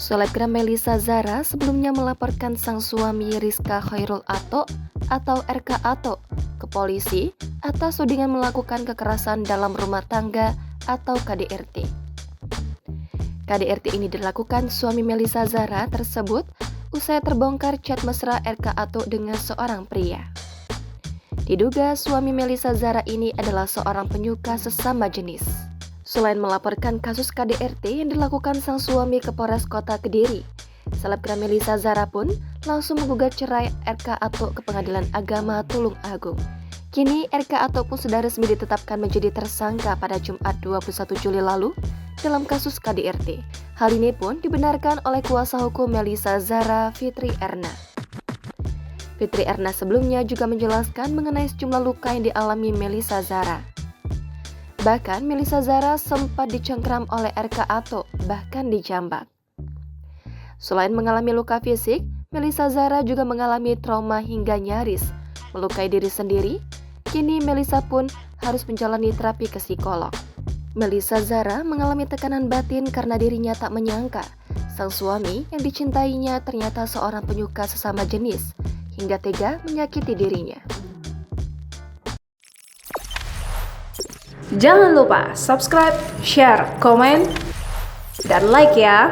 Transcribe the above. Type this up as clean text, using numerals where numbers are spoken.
Selebgram Melisa Zara sebelumnya melaporkan sang suami Rizka Khairul Ato atau RK Ato ke polisi atas tudingan melakukan kekerasan dalam rumah tangga atau KDRT. KDRT ini dilakukan suami Melisa Zara tersebut usai terbongkar chat mesra RK Ato dengan seorang pria. Diduga suami Melisa Zara ini adalah seorang penyuka sesama jenis. Selain melaporkan kasus KDRT yang dilakukan sang suami ke Polres Kota Kediri, selebgram Melisa Zara pun langsung menggugat cerai RK Ato ke Pengadilan Agama Tulung Agung. Kini RK Ato pun sudah resmi ditetapkan menjadi tersangka pada Jumat 21 Juli lalu dalam kasus KDRT. Hal ini pun dibenarkan oleh kuasa hukum Melisa Zara, Fitri Erna. Fitri Erna sebelumnya juga menjelaskan mengenai sejumlah luka yang dialami Melisa Zara. Bahkan Melisa Zara sempat dicengkram oleh RK Ato, bahkan dijambak. Selain mengalami luka fisik, Melisa Zara juga mengalami trauma hingga nyaris melukai diri sendiri. Kini Melisa pun harus menjalani terapi ke psikolog. Melisa Zara mengalami tekanan batin karena dirinya tak menyangka sang suami yang dicintainya ternyata seorang penyuka sesama jenis hingga tega menyakiti dirinya. Jangan lupa subscribe, share, komen, dan like ya!